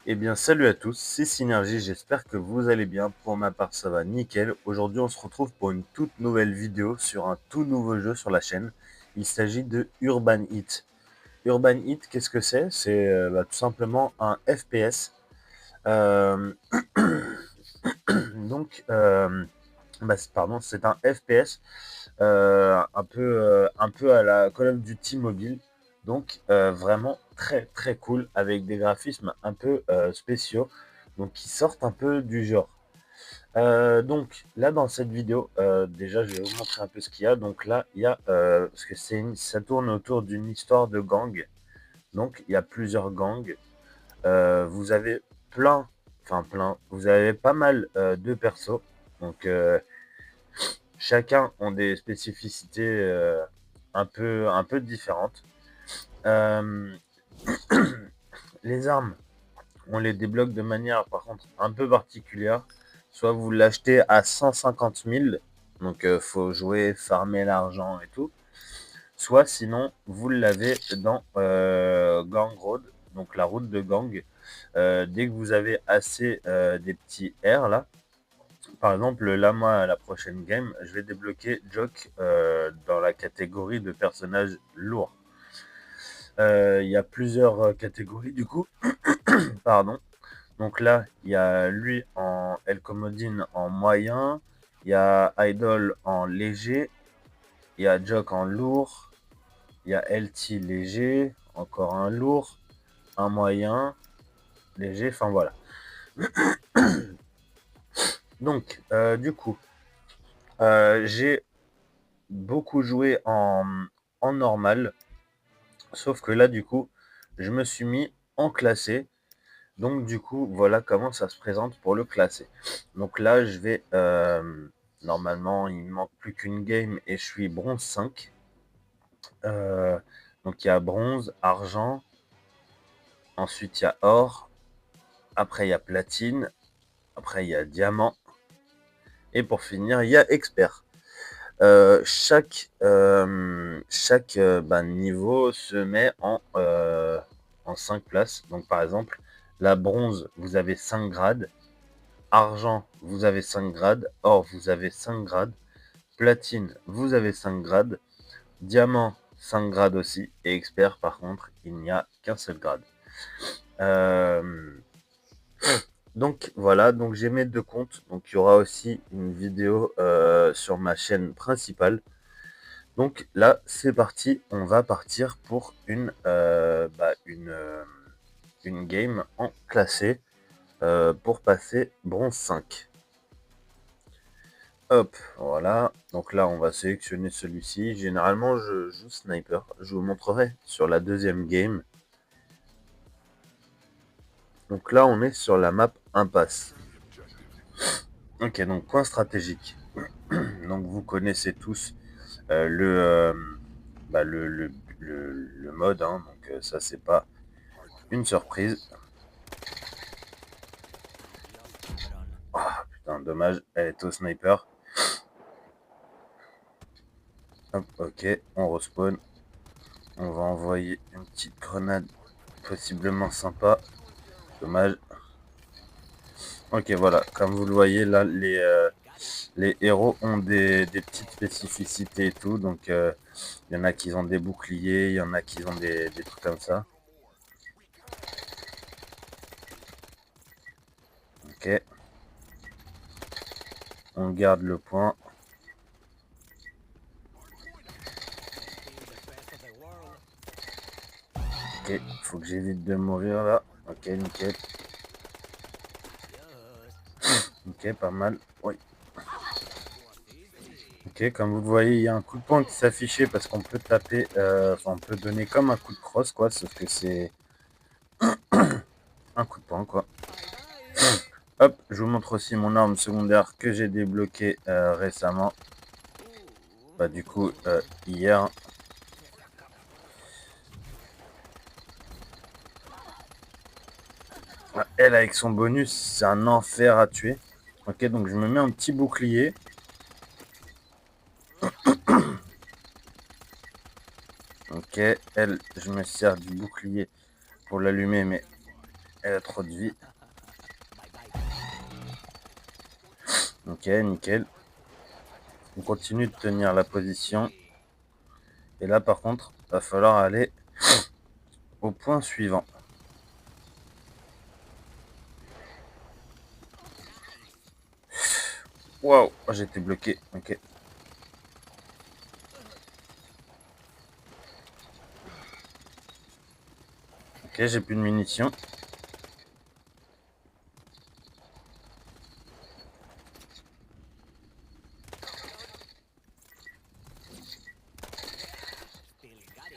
Eh bien, salut à tous, c'est Synergie, j'espère que vous allez bien. Pour ma part, ça va nickel. Aujourd'hui, on se retrouve pour une toute nouvelle vidéo sur un tout nouveau jeu sur la chaîne. Il s'agit de Urban Heat. Urban Heat, qu'est-ce que c'est? C'est tout simplement un FPS. Euh, donc, pardon, c'est un FPS un peu à la Call of Duty mobile. Donc, vraiment très très cool avec des graphismes un peu spéciaux, donc qui sortent un peu du genre. Donc là dans cette vidéo, déjà je vais vous montrer un peu ce qu'il y a. Donc là il y a, parce que ça tourne autour d'une histoire de gang. Donc il y a plusieurs gangs. Vous avez vous avez pas mal de persos. Donc chacun ont des spécificités un peu différentes. Euh, les armes, on les débloque de manière par contre un peu particulière. Soit vous l'achetez à 150 000, donc faut jouer, farmer l'argent et tout. Soit sinon vous l'avez dans Gang Road, donc la route de gang. Dès que vous avez assez des petits R là, par exemple, là, moi, à la prochaine game, je vais débloquer Jock dans la catégorie de personnages lourds. Il y a plusieurs catégories, du coup. Pardon. Donc là, il y a lui en El Comodine en moyen, il y a Idol en léger, il y a Jock en lourd, il y a LT léger, encore un lourd, un moyen, léger, enfin voilà. Donc, du coup, j'ai beaucoup joué en normal. Sauf que là, du coup, je me suis mis en classé. Donc, du coup, voilà comment ça se présente pour le classé. Donc là, je vais... normalement, il ne manque plus qu'une game et je suis bronze 5. Euh, donc, il y a bronze, argent. Ensuite, il y a or. Après, il y a platine. Après, il y a diamant. Et pour finir, il y a expert. Chaque niveau se met en 5 places. Donc par exemple, la bronze, vous avez 5 grades. Argent, vous avez 5 grades. Or, vous avez 5 grades. Platine, vous avez 5 grades. Diamant, 5 grades aussi. Et expert, par contre, il n'y a qu'un seul grade. Euh, donc voilà, donc j'ai mes deux comptes. Donc il y aura aussi une vidéo sur ma chaîne principale. Donc là, c'est parti, on va partir pour une game en classé pour passer bronze 5. Hop, voilà. Donc là, on va sélectionner celui-ci. Généralement, je joue sniper. Je vous montrerai sur la deuxième game. Donc là, on est sur la map impasse. Ok, donc point stratégique. Donc vous connaissez tous le mode, hein. Donc ça, c'est pas une surprise. Ah, putain, dommage, elle est au sniper. Hop, ok, on respawn. On va envoyer une petite grenade possiblement sympa. Dommage. Ok, voilà, comme vous le voyez, là, les héros ont des petites spécificités et tout. Donc, il y en a qui ont des boucliers, il y en a qui ont des trucs comme ça. Ok. On garde le point. Ok, faut que j'évite de mourir là. Ok, nickel. Ok, pas mal. Oui. Ok, comme vous le voyez, il y a un coup de poing qui s'affichait parce qu'on peut taper, on peut donner comme un coup de crosse, quoi, sauf que c'est un coup de poing, quoi. Hop, je vous montre aussi mon arme secondaire que j'ai débloquée récemment. Bah, du coup, hier. Elle, avec son bonus, c'est un enfer à tuer. Ok, donc je me mets un petit bouclier. Ok, elle, je me sers du bouclier pour l'allumer, mais Elle a trop de vie. Ok, nickel. On continue de tenir la position. Et là, par contre, va falloir aller au point suivant. Waouh, j'étais bloqué. Ok. Ok, j'ai plus de munitions.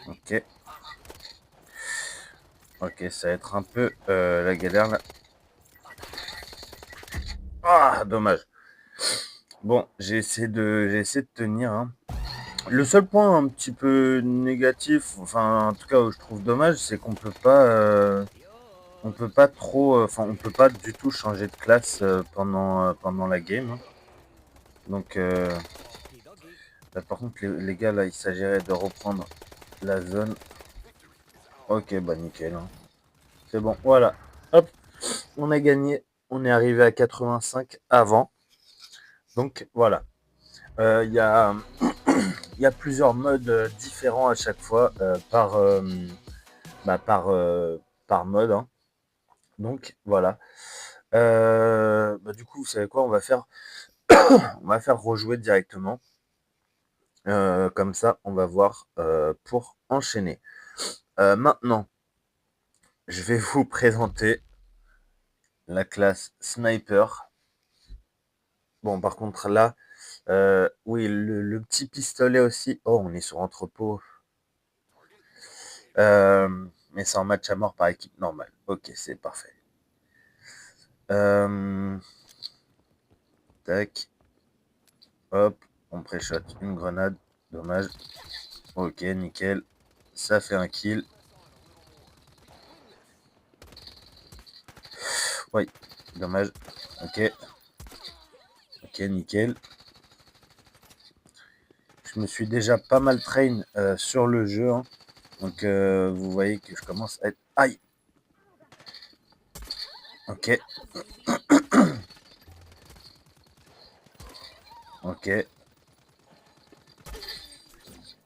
Ok. Ok, ça va être un peu la galère là. Ah, dommage. Bon, j'ai essayé de tenir, hein. Le seul point un petit peu négatif, enfin en tout cas où je trouve dommage, c'est on peut pas trop, enfin on peut pas du tout changer de classe pendant la game, hein. Donc là, par contre les gars là, il s'agirait de reprendre la zone. Ok, bah nickel, hein. C'est bon, voilà. Hop, on a gagné. On est arrivé à 85 avant. Donc voilà. Il y a il y a plusieurs modes différents à chaque fois bah, par mode, hein. Donc voilà. Bah, du coup, vous savez quoi, on va faire rejouer directement. Comme ça, on va voir pour enchaîner. Maintenant, je vais vous présenter la classe sniper. Bon, par contre là, oui, le petit pistolet aussi. Oh, on est sur entrepôt. Mais c'est en match à mort par équipe normale. Ok, c'est parfait. Tac. Hop, on pré-shot une grenade. Dommage. Ok, nickel. Ça fait un kill. Oui, dommage. Ok. Ok, nickel. Je me suis déjà pas mal train sur le jeu, hein. Donc vous voyez que je commence à être... Aïe. Ok. Ok.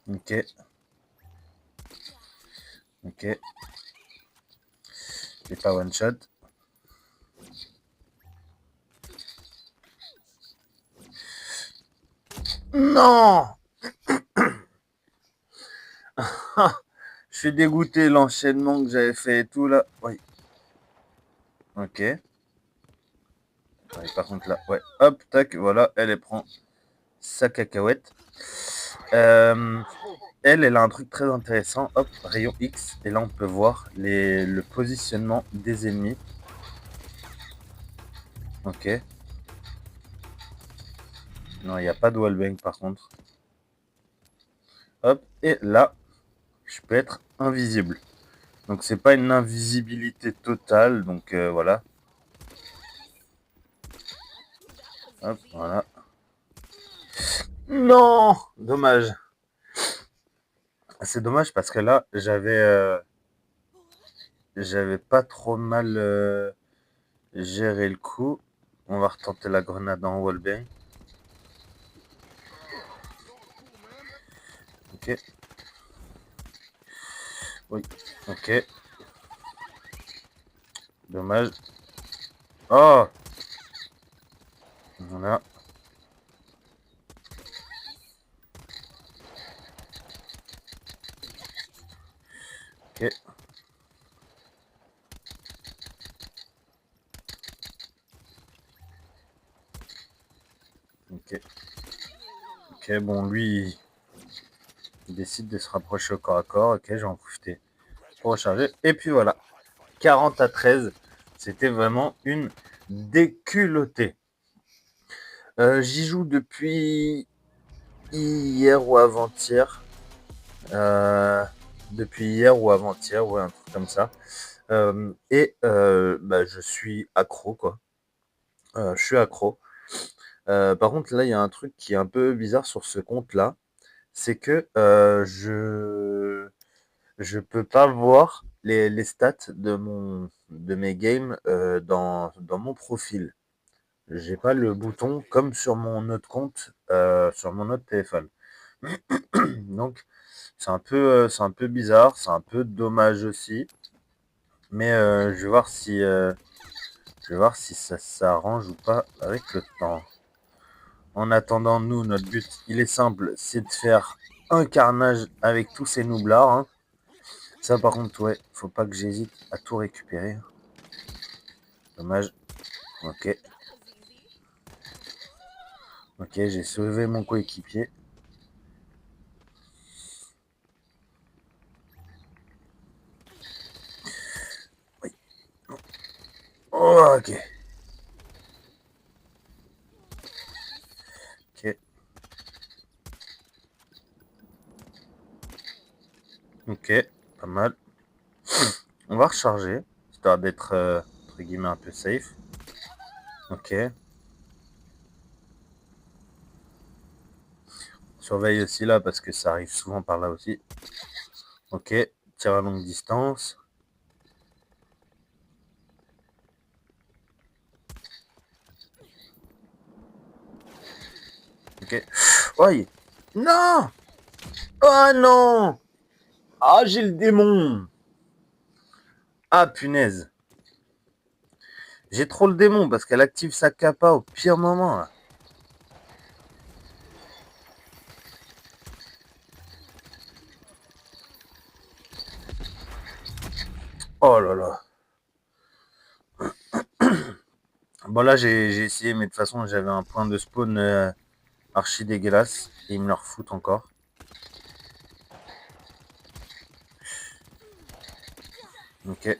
Ok. Ok. J'ai pas one shot. Non. Je suis dégoûté, l'enchaînement que j'avais fait et tout là. Oui. Ok. Ouais, par contre là, ouais. Hop, tac, voilà, elle prend sa cacahuète. Euh, elle a un truc très intéressant. Hop, rayon X. Et là, on peut voir le positionnement des ennemis. Ok. Non, il n'y a pas de wallbang par contre. Hop, et là, je peux être invisible. Donc, c'est pas une invisibilité totale. Donc, voilà. Hop, voilà. Non, dommage. C'est dommage parce que là, j'avais pas trop mal géré le coup. On va retenter la grenade en wallbang. Ok. Oui. Ok. Dommage. Oh. Voilà. Ok. Ok. Ok, bon, lui, il décide de se rapprocher au corps à corps. Ok, j'en profiter pour recharger. Et puis voilà. 40-13. C'était vraiment une déculottée. J'y joue depuis hier ou avant-hier. Depuis hier ou avant-hier, ouais, un truc comme ça. Bah, je suis accro, quoi. Je suis accro. Par contre, là, il y a un truc qui est un peu bizarre sur ce compte-là. C'est que je peux pas voir. les stats de mes games dans mon profil. J'ai pas le bouton comme sur mon autre compte, sur mon autre téléphone. Donc, c'est un peu bizarre, c'est un peu dommage aussi. Mais je vais voir si ça s'arrange ou pas avec le temps. En attendant, nous, notre but, il est simple, c'est de faire un carnage avec tous ces nooblards, hein. Ça, par contre, ouais, faut pas que j'hésite à tout récupérer. Dommage. Ok. Ok, j'ai sauvé mon coéquipier. Oui. Oh, ok. Ok. Ok. Pas mal. On va recharger, histoire d'être, entre guillemets, un peu safe. Ok. Surveille aussi là, parce que ça arrive souvent par là aussi. Ok. Tir à longue distance. Ok. Oui. Non. Oh non. Ah, j'ai le démon. Ah, punaise. J'ai trop le démon parce qu'elle active sa capa au pire moment, là. Oh là là. Bon, là, j'ai essayé, mais de toute façon, j'avais un point de spawn archi dégueulasse. Et ils me le refoutent encore. Ok.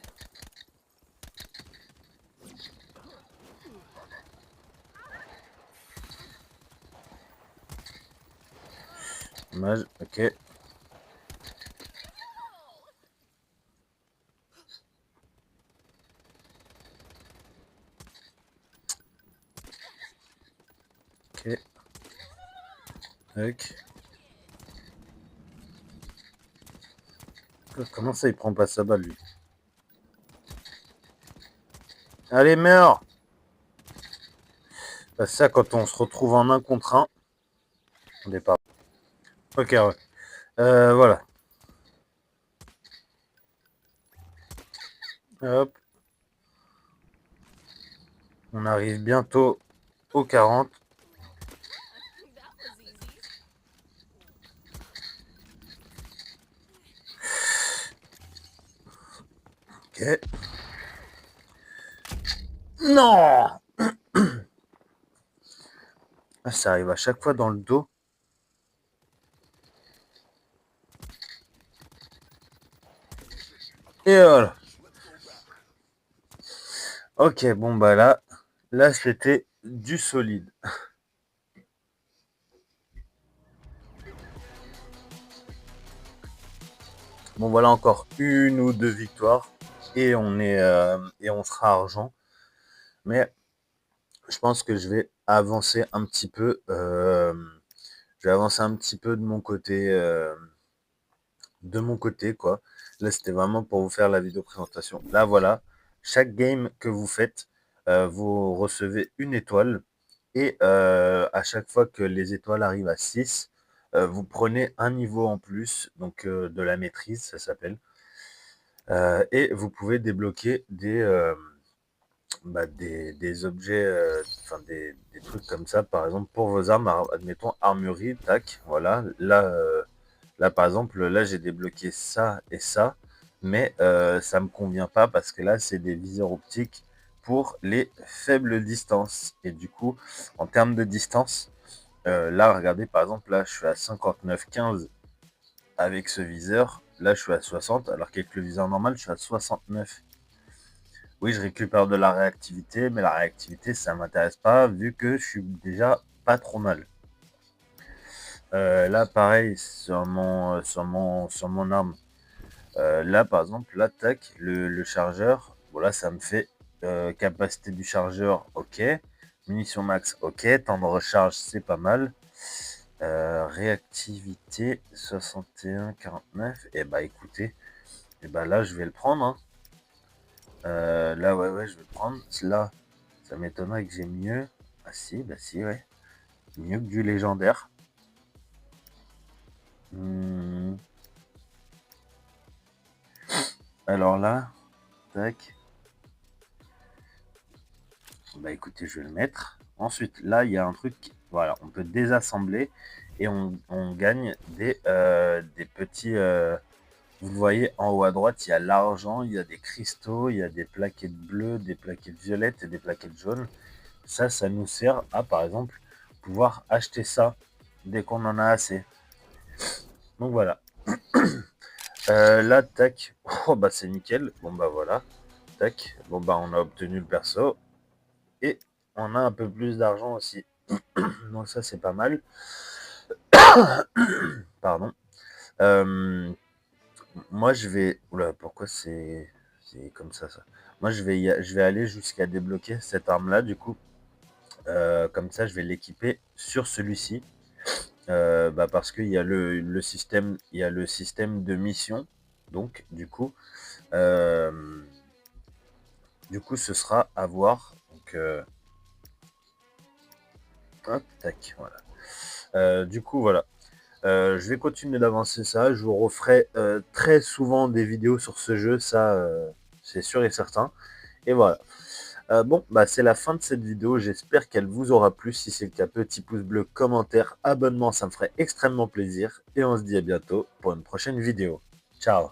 Dommage. Ok. Ok. Tac. Comment ça, il prend pas sa balle, lui? Allez, meurs! Bah, ça, quand on se retrouve en un contre un, au départ. Ok, ouais. Voilà. Hop. On arrive bientôt aux 40. Ok. Non! Ah, ça arrive à chaque fois dans le dos. Et voilà. Ok, bon bah là c'était du solide. Bon voilà encore une ou deux victoires et on sera argent. Mais je pense que je vais avancer un petit peu. Je vais avancer un petit peu de mon côté quoi. Là c'était vraiment pour vous faire la vidéo présentation. Là voilà, chaque game que vous faites, vous recevez une étoile. Et à chaque fois que les étoiles arrivent à 6, vous prenez un niveau en plus, donc de la maîtrise, ça s'appelle. Et vous pouvez débloquer des objets, enfin des trucs comme ça, par exemple pour vos armes, admettons armurerie, tac, voilà. Là par exemple, là j'ai débloqué ça et ça, mais ça me convient pas parce que là c'est des viseurs optiques pour les faibles distances. Et du coup, en termes de distance, là regardez par exemple, là je suis à 59,15 avec ce viseur, là je suis à 60, alors qu'avec le viseur normal je suis à 69. Oui, je récupère de la réactivité, mais la réactivité ça m'intéresse pas vu que je suis déjà pas trop mal. Là pareil sur mon arme. Là, par exemple, l'attaque, le chargeur, voilà, ça me fait capacité du chargeur, ok. Munitions max, ok. Temps de recharge, c'est pas mal. Réactivité 61, 49. Et bah écoutez, Et bah là, je vais le prendre. Hein. Là, ouais, je vais le prendre. Là, ça m'étonnerait que j'ai mieux. Ah si, bah si, ouais. Mieux que du légendaire. Alors là, tac. Bah écoutez, je vais le mettre. Ensuite, là, il y a un truc. Voilà, on peut désassembler et on gagne des petits. Vous le voyez en haut à droite, il y a l'argent, il y a des cristaux, il y a des plaquettes bleues, des plaquettes violettes et des plaquettes jaunes. Ça nous sert à, par exemple, pouvoir acheter ça dès qu'on en a assez. Donc voilà. Là, tac. Oh, bah c'est nickel. Bon, bah voilà. Tac. Bon, bah on a obtenu le perso. Et on a un peu plus d'argent aussi. Donc ça, c'est pas mal. Pardon. Moi, je vais... Oula, pourquoi c'est comme ça? Moi, je vais aller jusqu'à débloquer cette arme-là, du coup. Comme ça, je vais l'équiper sur celui-ci. Bah parce qu'il y a le système, il y a le système de mission. Donc, du coup, ce sera à voir. Donc, hop, tac, voilà. Du coup, voilà. Je vais continuer d'avancer ça. Je vous referai très souvent des vidéos sur ce jeu, ça, c'est sûr et certain. Et voilà. Bon, bah c'est la fin de cette vidéo. J'espère qu'elle vous aura plu. Si c'est le cas, petit pouce bleu, commentaire, abonnement, ça me ferait extrêmement plaisir. Et on se dit à bientôt pour une prochaine vidéo. Ciao.